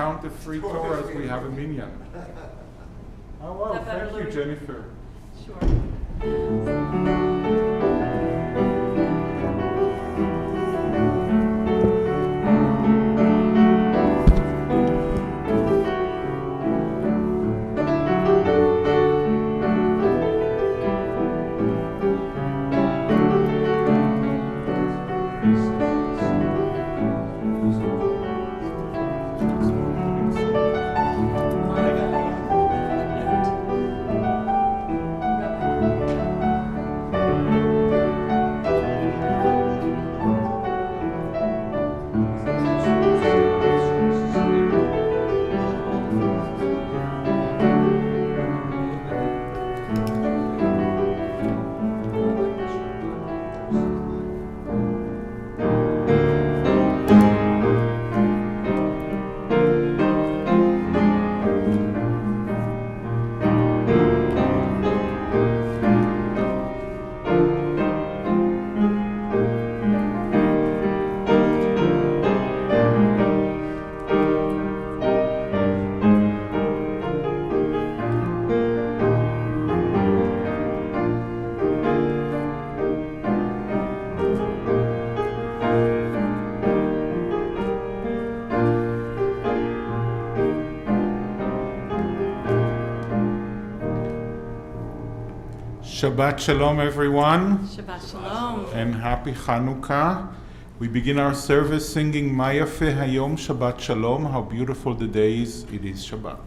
count the free Torah as we have a minyan. Oh, wow, thank you, Jennifer. Sure. Shabbat Shalom, everyone. Shabbat Shalom. And happy Chanukah. We begin our service singing Ma Yafeh Hayom Shabbat Shalom. How beautiful the day is. It is Shabbat.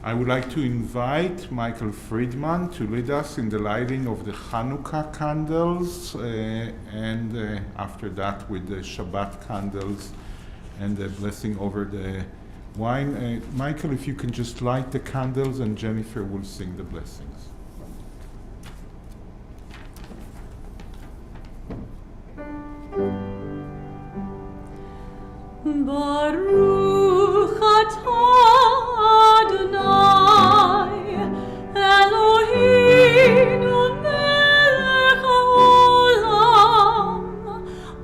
I would like to invite Michael Friedman to lead us in the lighting of the Hanukkah candles and after that with the Shabbat candles and the blessing over the wine. Michael, if you can just light the candles and Jennifer will sing the blessings. Baruch atah Adonai Eloheinu melech haolam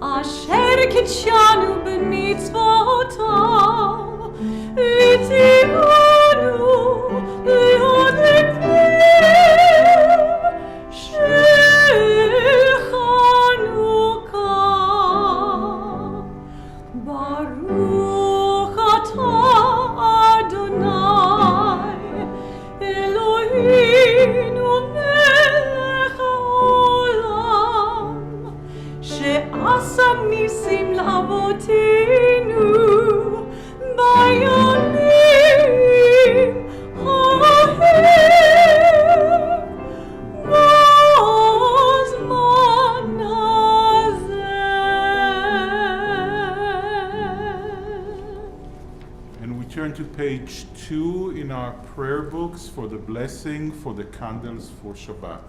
asher kitshanu b'mitzvotav v'tzivanu liot leklev shel Chanukah. Baruch atah Adonai Eloheinu melech haolam she'asa nisim la'avoteinu bayamim ha'hem b'zman hazeh. And we turn to page 2 in our prayer books for the blessing for the candles for Shabbat.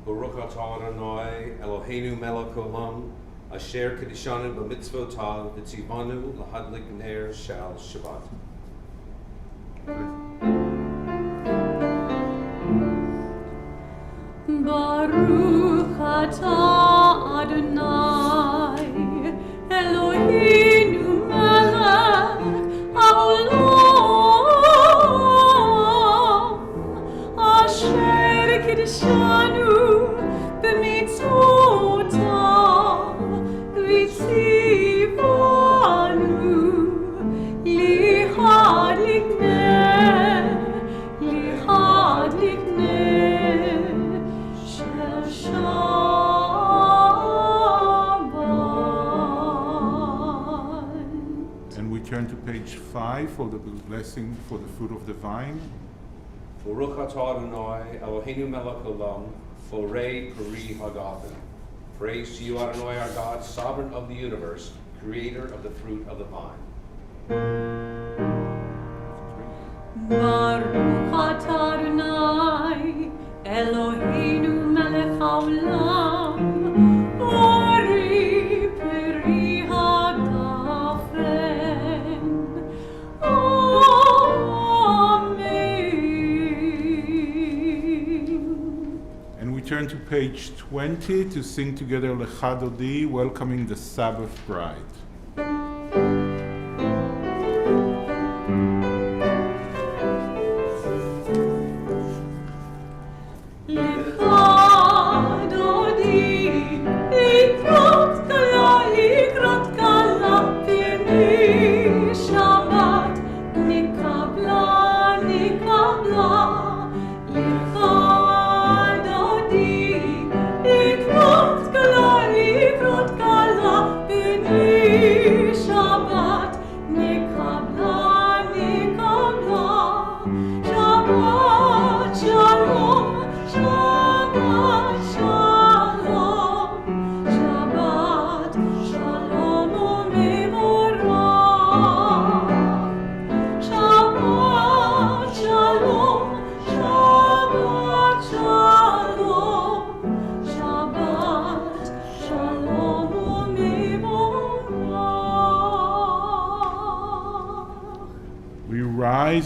Baruch atah Adonai Eloheinu melech haolam asher kedishanu b'mitzvotav v'tzivanu lahadlik ner shel Shabbat. Baruch atah Adonai page 5 for the blessing for the fruit of the vine. Baruch atah Adonai, Eloheinu melech olam, borei peri hagafen. Praise to you, Adonai, our God, sovereign of the universe, creator of the fruit of the vine. Baruch atah Adonai, Eloheinu melech haolam, borei peri hagafen. Amen. And we turn to page 20 to sing together Lecha Dodi, welcoming the Sabbath bride.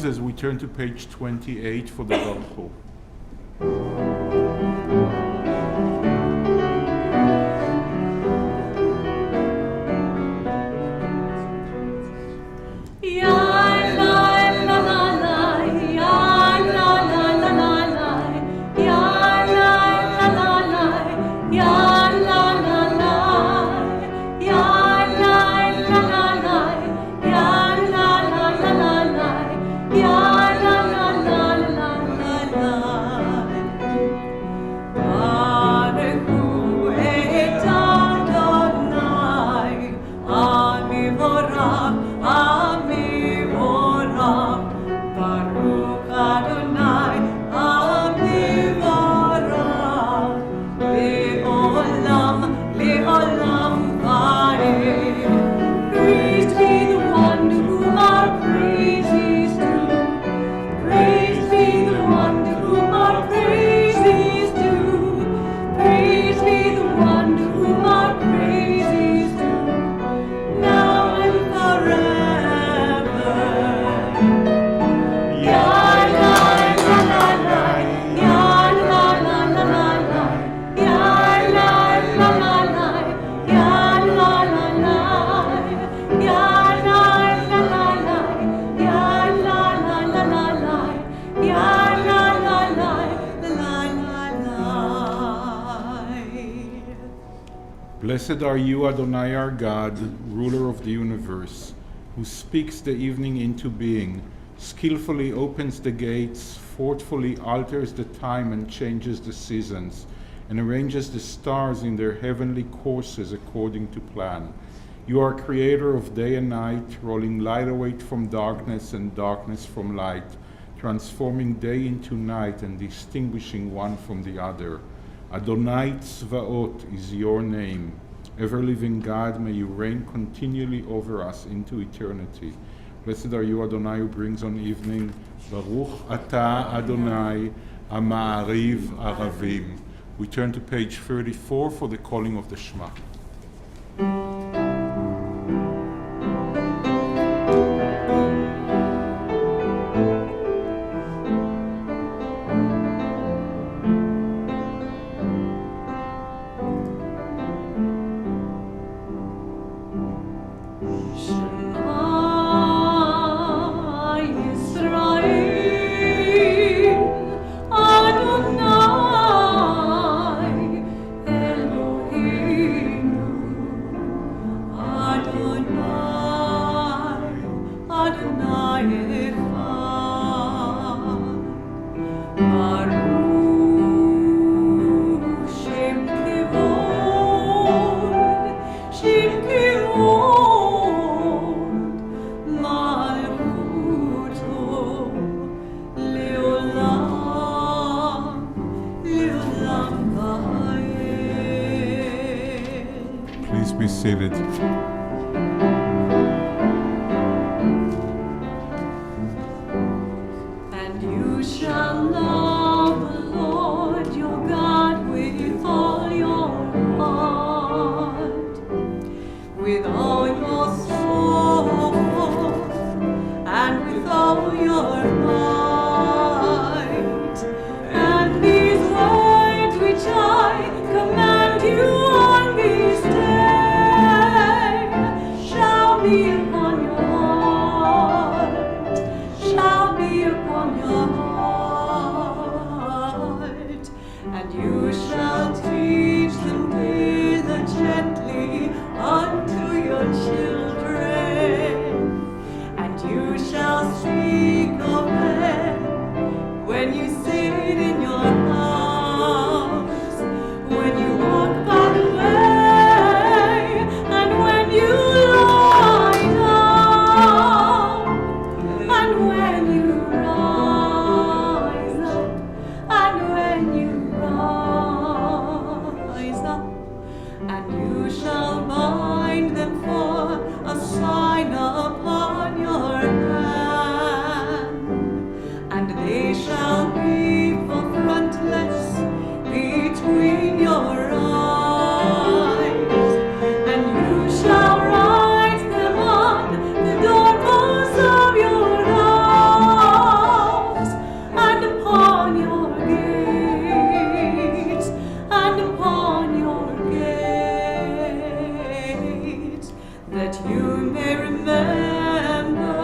As we turn to page 28 for the Berlow. Blessed are you, Adonai our God, ruler of the universe, who speaks the evening into being, skillfully opens the gates, fortfully alters the time and changes the seasons, and arranges the stars in their heavenly courses according to plan. You are creator of day and night, rolling light away from darkness and darkness from light, transforming day into night and distinguishing one from the other. Adonai Tzvaot is your name. Ever-living God, may you reign continually over us into eternity. Blessed are you, Adonai, who brings on evening. Baruch atah Adonai, Ha'ma'ariv Aravim. We turn to page 34 for the calling of the Shema. Adonai Eloheinu Please be seated. And you shall love the Lord your God with all your heart, with all your soul, and with all your might. And these words which I command you on this day shall be upon your heart, shall be upon your heart, and you shall teach them diligently unto your children, and you shall speak of them when you sit in your house, when you walk by the way, and when you lie down, and when you rise up, and when you rise up, and you shall bind them for a sign upon your hand, and they shall be for frontlets between your eyes, and you shall write them on the doorposts of your house, and upon your gates, and upon your gates, that you may remember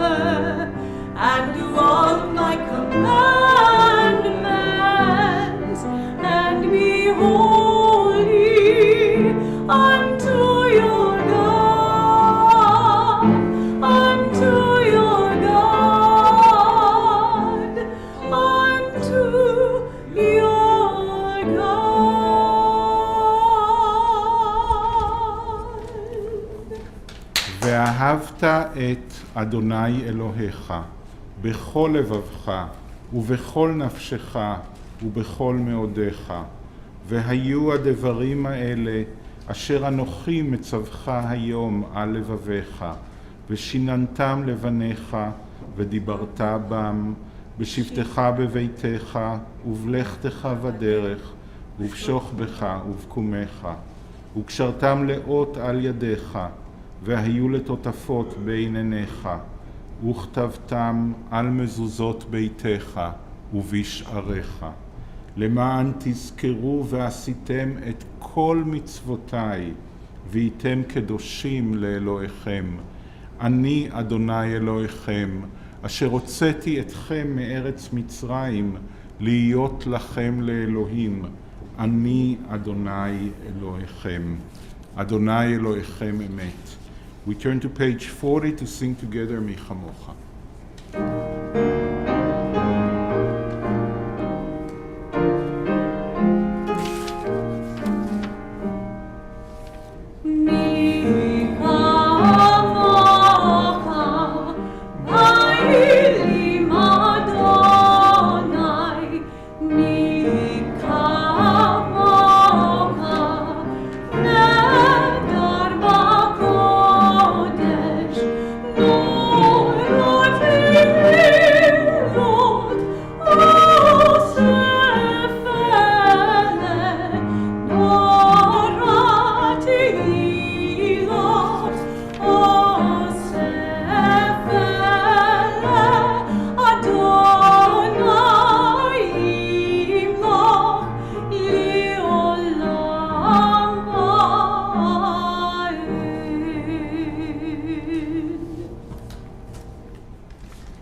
and do all my commandments, and be holy unto your God, unto your God, unto your God. ואהבת את אדוני אלוהיך בכל לבבך ובכל נפשך ובכל מאודיך, והיו הדברים האלה אשר אנוכי מצווך היום על לבביך, ושיננתם לבניך ודיברת בם בשבתך בביתך ובלכתך בדרך ובשוכבך ובקומך, וקשרתם לאות על ידיך, והיו לטוטפות בין עיניך, וכתבתם על מזוזות ביתך ובשעריך, למען תזכרו ועשיתם את כל מצוותיי, והייתם קדושים לאלוהיכם. אני אדוני אלוהיכם, אשר הוצאתי אתכם מארץ מצרים, להיות לכם לאלוהים. אני אדוני אלוהיכם. אדוני אלוהיכם אמת. We turn to page 40 to sing together Mi Chamocha.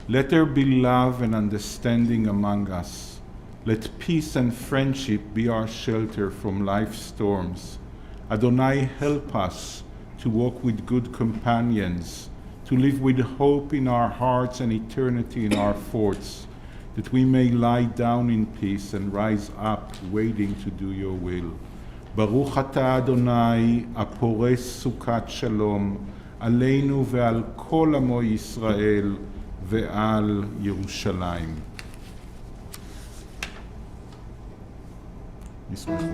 Let there be love and understanding among us. Let peace and friendship be our shelter from life's storms. Adonai, help us to walk with good companions, to live with hope in our hearts and eternity in our forts, that we may lie down in peace and rise up waiting to do your will. Baruch atah Adonai, הפורש סוכת שלום, עלינו ועל כל עמו ישראל ועל ירושלים. ישמחו.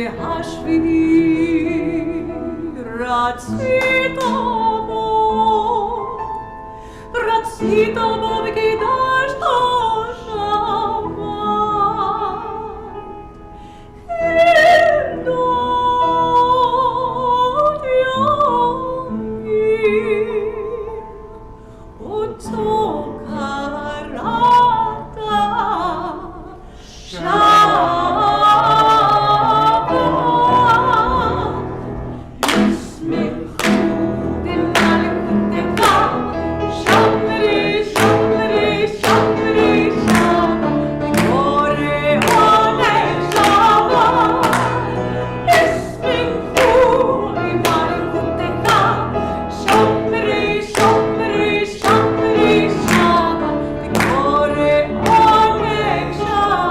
השביעי רצית בו וקידשת שבת עמדות ימים אותו קראת שבת ישמחו במלכותך שמרי שמרי שמרי שבת וקורא עונג שבת ישמחו במלכותך שמרי שמרי שמרי שבת וקורא עונג שבת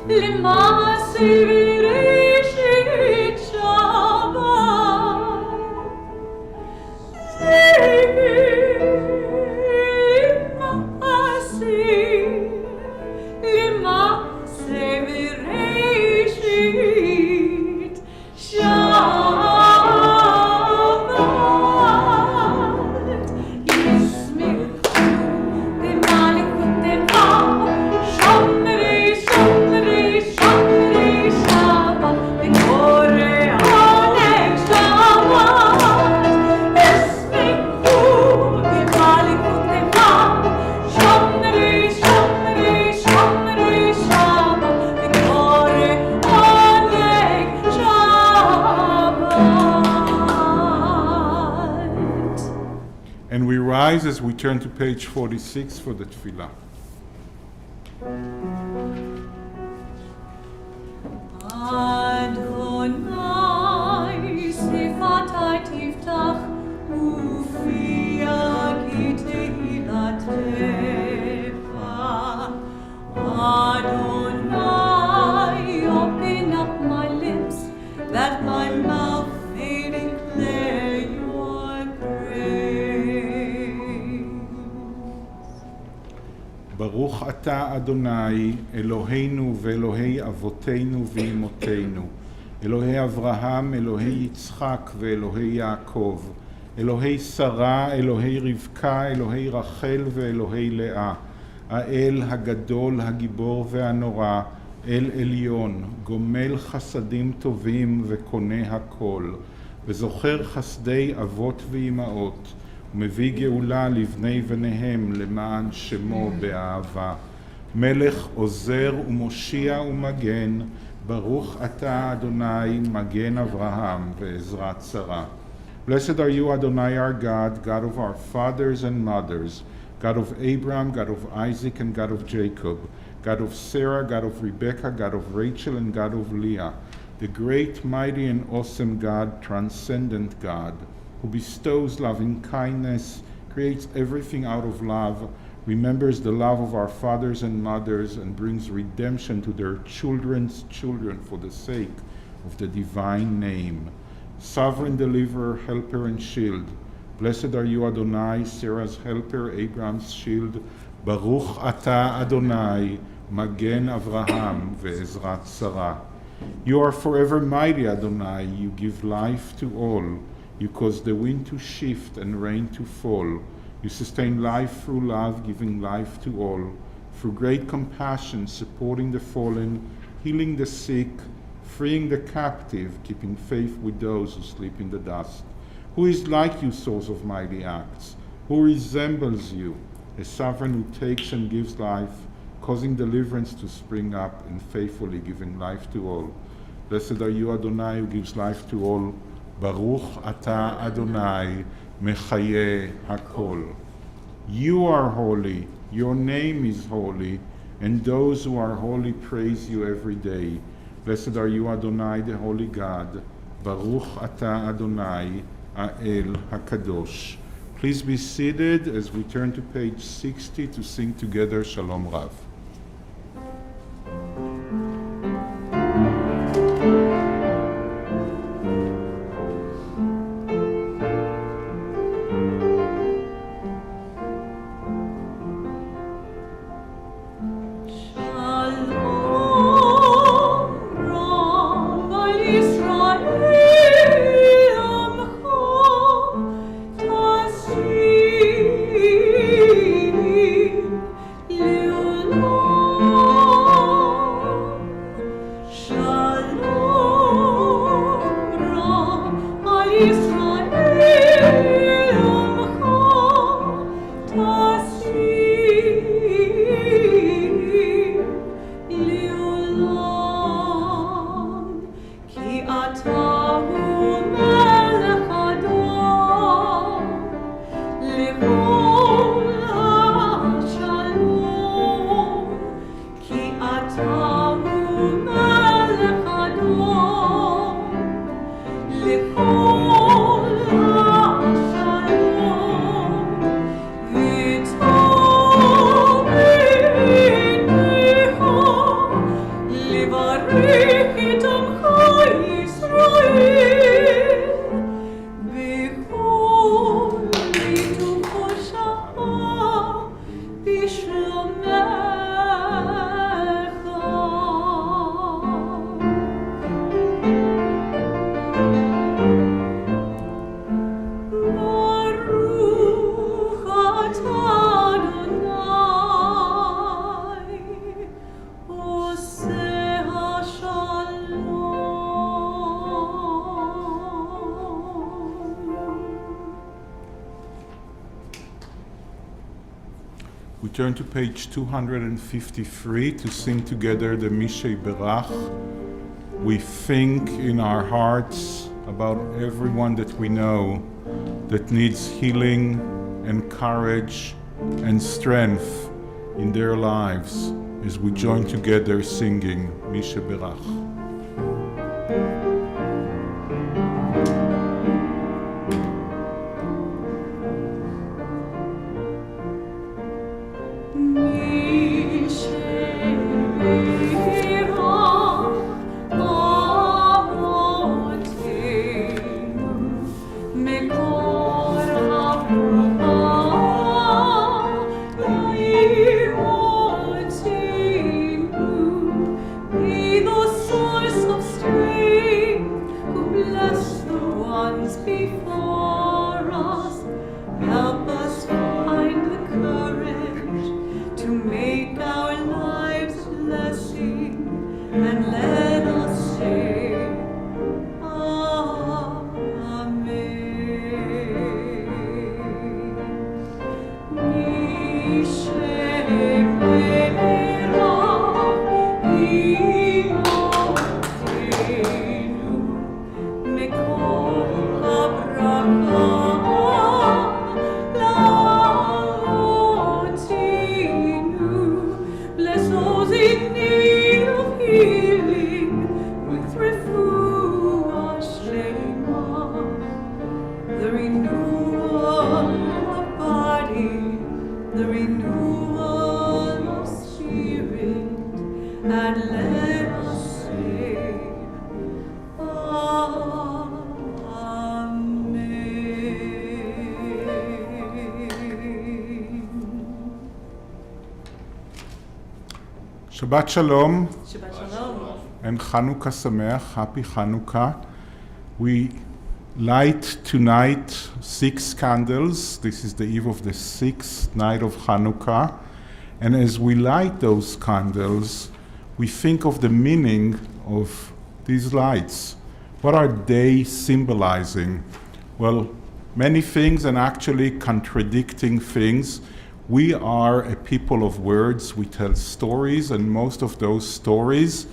למעשי בראשית שבת למעשי בראשית שבת ישמחו במלכותך שמרי שמרי שמרי שבת וקורא עונג שבת ישמחו במלכותך שמרי שמרי שמרי שבת וקורא עונג שבת. And we rise as we turn to page 46 for the tefillah. אדוני שפתי תפתח ופיה כי תהילתך Adonai open up my lips that my mouth may declare your praise. ברוך אתה אדוני אלוהינו ואלוהי אבותינו ואמותינו, אלוהי אברהם, אלוהי יצחק ואלוהי יעקב, אלוהי שרה, אלוהי רבקה, אלוהי רחל ואלוהי לאה, האל הגדול, הגיבור והנורא, אל עליון, גומל חסדים טובים וקונה הכל, וזוכר חסדי אבות ואימהות, ומביא גאולה לבני בניהם למען שמו באהבה. מלך עוזר ומושיע ומגן, ברוך אתה אדוני מגן אברהם ועזרת שרה. Blessed are you, Adonai our God, God of our fathers and mothers, God of Abraham, God of Isaac, and God of Jacob, God of Sarah, God of Rebekah, God of Rachel, and God of Leah, the great, mighty, and awesome God, transcendent God, who bestows loving kindness, creates everything out of love, remembers the love of our fathers and mothers, and brings redemption to their children's children for the sake of the divine name. Sovereign deliverer, helper, and shield, blessed are you, Adonai, Sarah's helper, Abraham's shield. Baruch ata Adonai, Magen Avraham ve'ezrat Sarah. You are forever mighty, Adonai. You give life to all. You cause the wind to shift and rain to fall. You sustain life through love, giving life to all. Through great compassion, supporting the fallen, healing the sick, freeing the captive, keeping faith with those who sleep in the dust. Who is like you, source of mighty acts? Who resembles you, a sovereign who takes and gives life, causing deliverance to spring up and faithfully giving life to all? Blessed are you, Adonai, who gives life to all. Baruch ata Adonai, mechaye hakol. You are holy, your name is holy, and those who are holy praise you every day. Blessed are you, Adonai, the holy God. Baruch ata Adonai, Ha'el HaKadosh. Please be seated as we turn to page 60 to sing together Shalom Rav. We turn to page 253 to sing together the Mishay Berach. We think in our hearts about everyone that we know that needs healing and courage and strength in their lives as we join together singing Mishay Berach. Shabbat Shalom. Shabbat Shalom. And Chanukah Sameach, Happy Chanukah. We light tonight 6 candles. This is the eve of the 6th night of Chanukah. And as we light those candles, we think of the meaning of these lights. What are they symbolizing? Well, many things, and actually contradicting things. We are a people of words. We tell stories, and most of those stories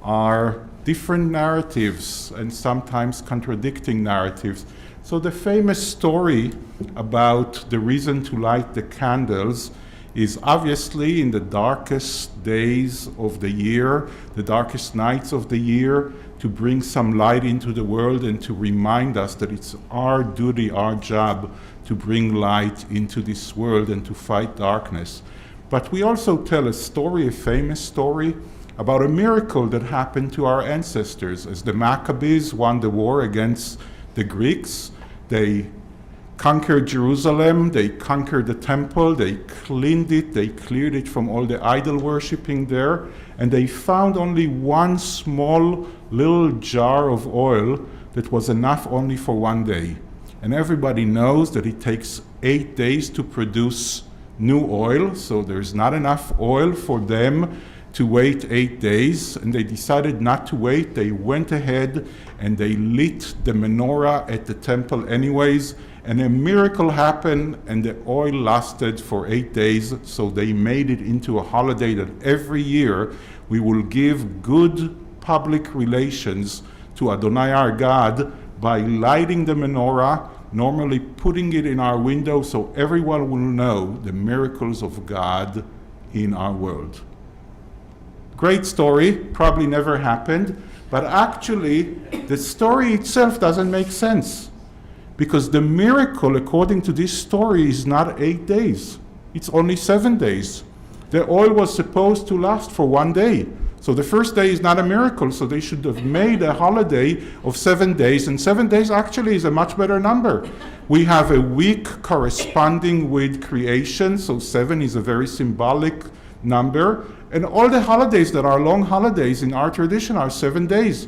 are different narratives and sometimes contradicting narratives. So the famous story about the reason to light the candles is obviously in the darkest days of the year, the darkest nights of the year, to bring some light into the world and to remind us that it's our duty, our job, to bring light into this world and to fight darkness. But we also tell a story, a famous story, about a miracle that happened to our ancestors. As the Maccabees won the war against the Greeks, they conquered Jerusalem, they conquered the temple, they cleaned it, they cleared it from all the idol worshipping there, and they found only one small little jar of oil that was enough only for one day. And everybody knows that it takes 8 days to produce new oil, so there's not enough oil for them to wait 8 days, and they decided not to wait. They went ahead and they lit the menorah at the temple anyways, and a miracle happened, and the oil lasted for 8 days, so they made it into a holiday that every year we will give good public relations to Adonai our God by lighting the menorah, normally putting it in our window so everyone will know the miracles of God in our world. Great story, probably never happened, but actually the story itself doesn't make sense, because the miracle, according to this story, is not 8 days. It's only 7 days. The oil was supposed to last for 1 day. So the first day is not a miracle, so they should have made a holiday of 7 days, and 7 days actually is a much better number. We have a week corresponding with creation, so 7 is a very symbolic number, and all the holidays that are long holidays in our tradition are 7 days.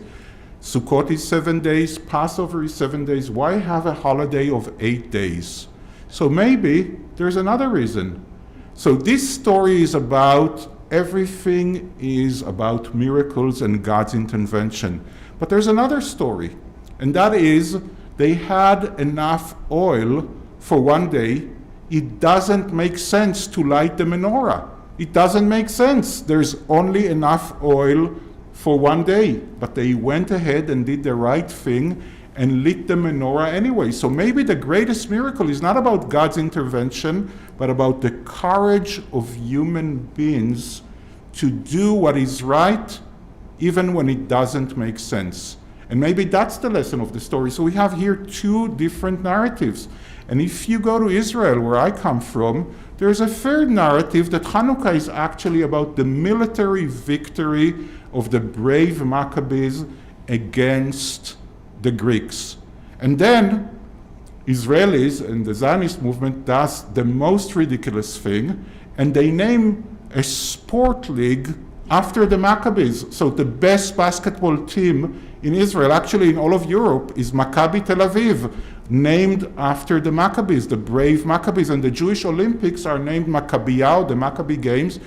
Sukkot is 7 days, Passover is 7 days. Why have a holiday of 8 days? So maybe there's another reason. So this story is about everything is about miracles and God's intervention. But there's another story, and that is they had enough oil for 1 day. It doesn't make sense to light the menorah. It doesn't make sense. There's only enough oil for 1 day. But they went ahead and did the right thing and lit the menorah anyway. So maybe the greatest miracle is not about God's intervention, but about the courage of human beings to do what is right, even when it doesn't make sense. And maybe that's the lesson of the story. So we have here 2 different narratives. And if you go to Israel, where I come from, there's a third narrative that Hanukkah is actually about the military victory of the brave Maccabees against the Greeks. And then Israelis and the Zionist movement does the most ridiculous thing, and they name a sport league after the Maccabees. So the best basketball team in Israel, actually in all of Europe, is Maccabi Tel Aviv, named after the Maccabees, the brave Maccabees. And the Jewish Olympics are named Maccabiah, the Maccabee Games,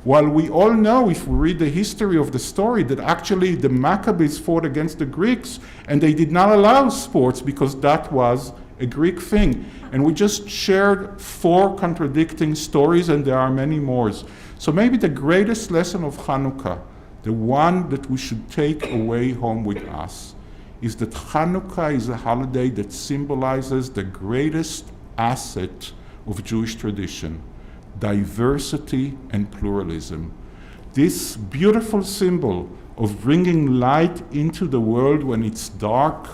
while we all know, if we read the history of the story, that actually the Maccabees fought against the Greeks, and they did not allow sports because that was a Greek thing. And we just shared 4 contradicting stories, and there are many more. So maybe the greatest lesson of Hanukkah, the one that we should take away home with us, is that Hanukkah is a holiday that symbolizes the greatest asset of Jewish tradition: diversity and pluralism. This beautiful symbol of bringing light into the world when it's dark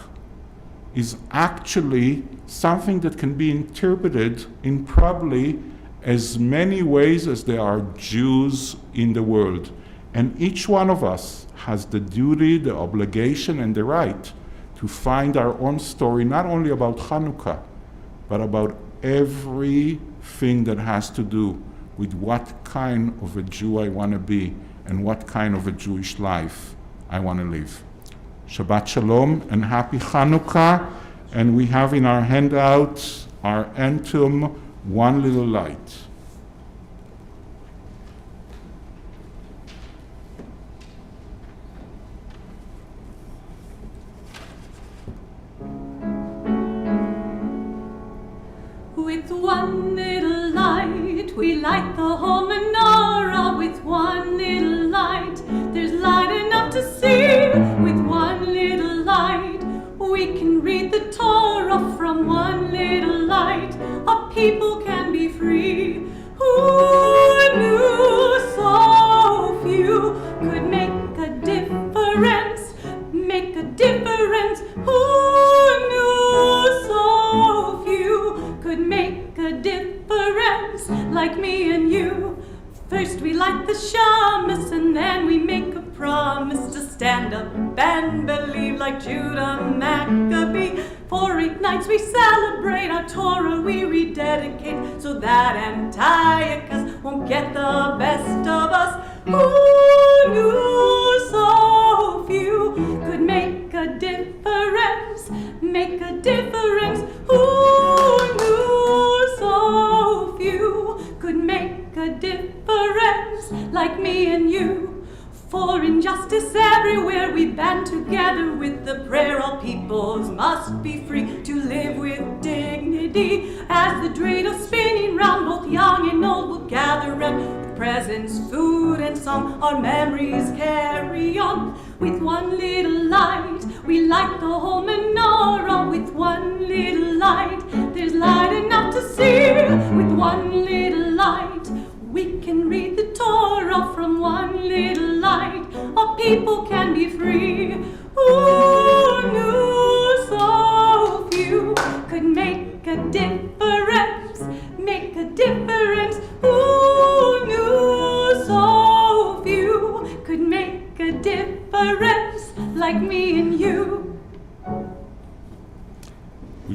is actually something that can be interpreted in probably as many ways as there are Jews in the world. And each one of us has the duty, the obligation, and the right to find our own story, not only about Hanukkah, but about everything that has to do with what kind of a Jew I want to be and what kind of a Jewish life I want to live. Shabbat Shalom and Happy Hanukkah. And we have in our handout our anthem, One Little Light. With one little light, we light the whole menorah. With one little light, there's light enough to see. With one little light, we can read the Torah. From one little light, a people can be free. Who knew so few could make a difference? Make a difference. Who knew so few could make a difference? Like me and you. First we light the shamas, and then we make a promise to stand up and believe like Judah Maccabee. For 8 nights we celebrate our Torah, we rededicate, so that Antiochus won't get the best of us. Who knew so few could make a difference? Make a difference. Who knew so few could make a difference? Like me and you. For injustice everywhere we band together with the prayer all peoples must be free to live with dignity. As the dreidel spinning round, both young and old will gather round. With presents, food and song, our memories carry on. With one little light, we light the whole menorah. With one little light, there's light enough to see. With one little light, we can read the Torah. From one little light, our people can be free. Who knew so few could make a difference? Make a difference. Who knew so few could make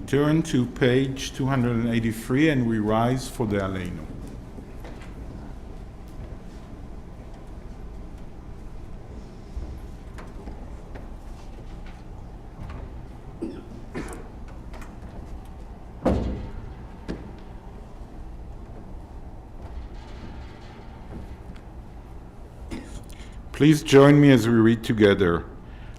turn to page 283 and we rise for the Aleinu. Please join me as we read together.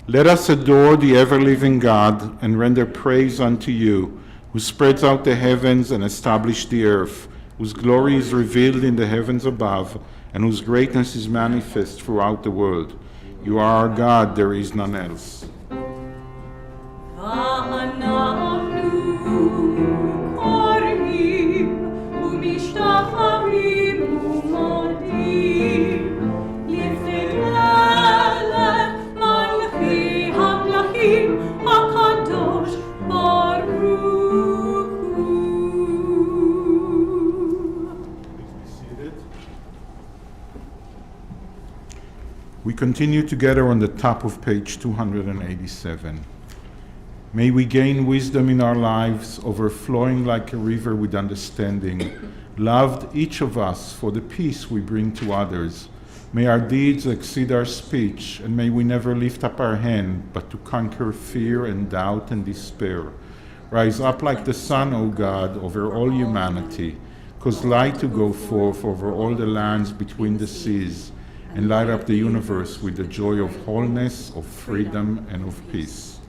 Let us adore the ever-living God and render praise unto you, who spreads out the heavens and established the earth, whose glory is revealed in the heavens above, and whose greatness is manifest throughout the world. You are our God, there is none else. We continue together on the top of page 287. May we gain wisdom in our lives, overflowing like a river with understanding, loved each of us for the peace we bring to others. May our deeds exceed our speech, and may we never lift up our hand, but to conquer fear and doubt and despair. Rise up like the sun, O God, over all humanity, cause light to go forth over all the lands between the seas, and light up the universe with the joy of wholeness, of freedom, and of peace.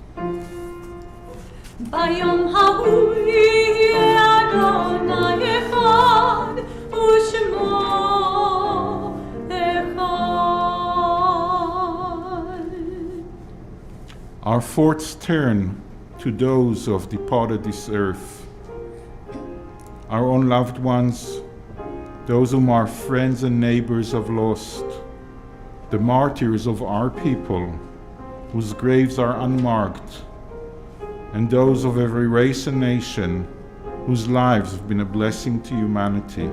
ביום ההוא יהיה אדוני אחד ושמו אחד. Our thoughts turn to those who have departed this earth, our own loved ones, those whom our friends and neighbors have lost, the martyrs of our people, whose graves are unmarked, and those of every race and nation, whose lives have been a blessing to humanity.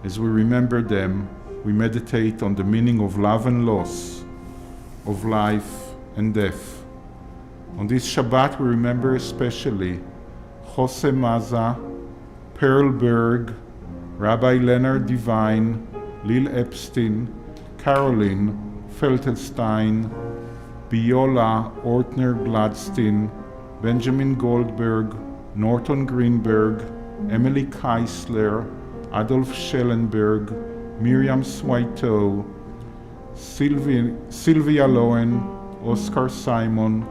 As we remember them, we meditate on the meaning of love and loss, of life and death. On this Shabbat, we remember especially Jose Maza, Pearl Berg, Rabbi Leonard Devine, Lil Epstein, Caroline Feltenstein, Biola Ortner Gladstein, Benjamin Goldberg, Norton Greenberg, Emily Keisler, Adolf Schellenberg, Miriam Swaito, Sylvia Lowen, Oscar Simon,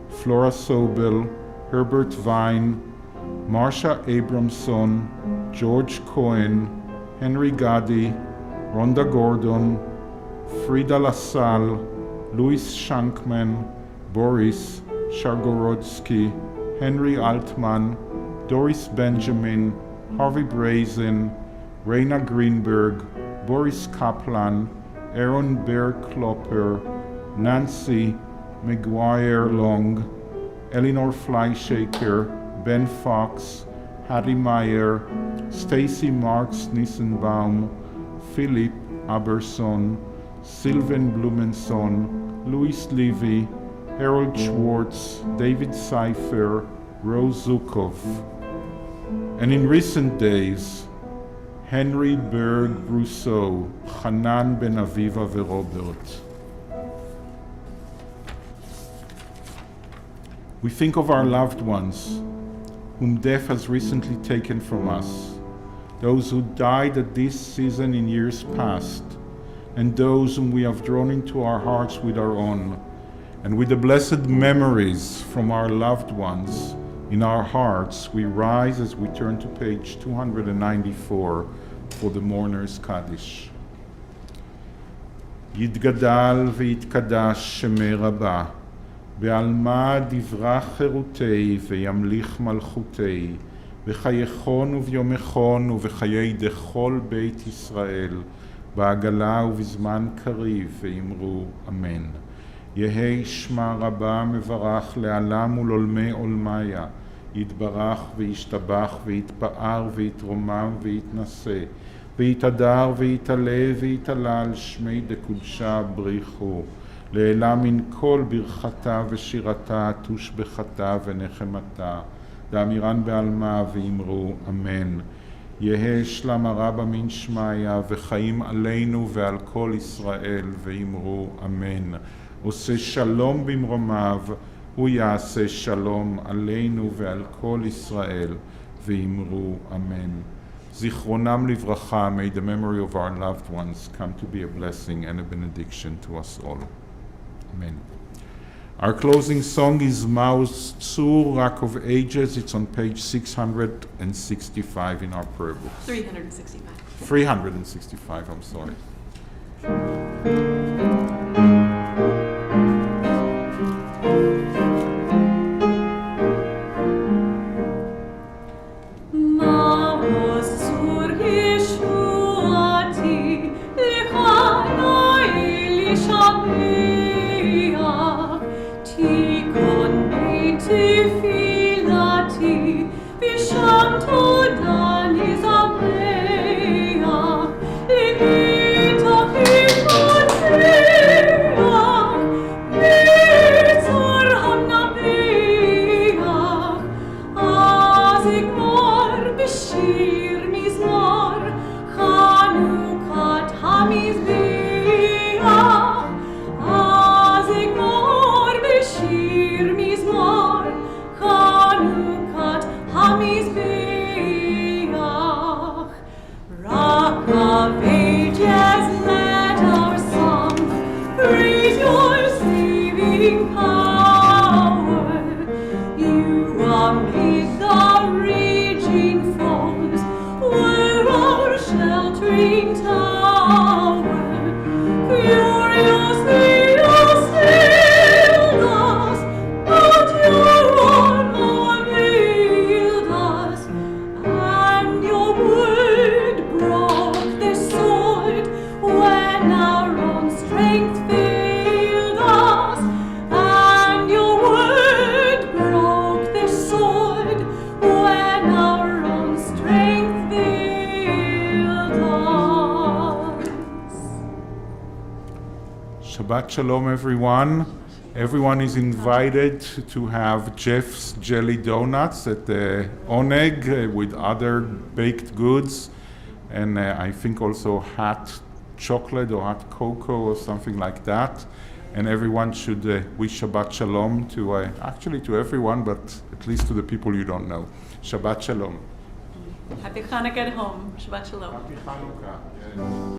Flora Sobel, Herbert Vine, Marsha Abramson, George Cohen, Henry Gadi, Rhonda Gordon, Frida LaSalle, Louis Shankman, Boris Shargorodsky, Henry Altman, Doris Benjamin, Harvey Brazen, Raina Greenberg, Boris Kaplan, Aaron Bear Klopper, Nancy McGuire Long, Eleanor Fleischaker, Ben Fox, Hattie Meyer, Stacy Marks Nissenbaum, Philip Aberson, Sylvan Blumenson, Louis Levy, Harold Schwartz, David Seifer, Rose Zukov. And in recent days, Henry Berg Brousseau, Hanan Ben Aviva Robert. We think of our loved ones, whom death has recently taken from us, those who died at this season in years past, and those whom we have drawn into our hearts with our own. And with the blessed memories from our loved ones in our hearts, we rise as we turn to page 294 for the Mourner's Kaddish. יתגדל ויתקדש שמי רבה, בעלמא דברה חירותי וימליך מלכותי, בחייכון וביומכון ובחיי דכל בית ישראל, בעגלה ובזמן קריב, ואמרו אמן. יהי שמה רבה מברך לעלם ולעולמי עולמיה, יתברך וישתבח ויתפאר ויתרומם ויתנשא, ויתהדר ויתעלה ויתעלה על שמי דקודשה בריחו, לעילה מן כל ברכתה ושירתה תושבחתה ונחמתה, דאמירן בעלמא ואמרו אמן. יהא שלמה רבא מן שמיא וחיים עלינו ועל כל ישראל ואמרו אמן. עושה שלום במרומיו, הוא יעשה שלום עלינו ועל כל ישראל ואמרו אמן. זיכרונם לברכה, may the memory of our loved ones come to be a blessing and a benediction to us all. Amen. Our closing song is Mao's Tzur, Rock of Ages. It's on page 665 in our prayer book. 365. 365, I'm sorry. Shabbat Shalom, everyone. Everyone is invited to have Jeff's Jelly Donuts at the Oneg with other baked goods, and I think also hot chocolate or hot cocoa or something like that. And everyone should wish Shabbat Shalom to, actually to everyone, but at least to the people you don't know. Shabbat Shalom. Happy Hanukkah at home. Shabbat Shalom. Happy Hanukkah. Yes.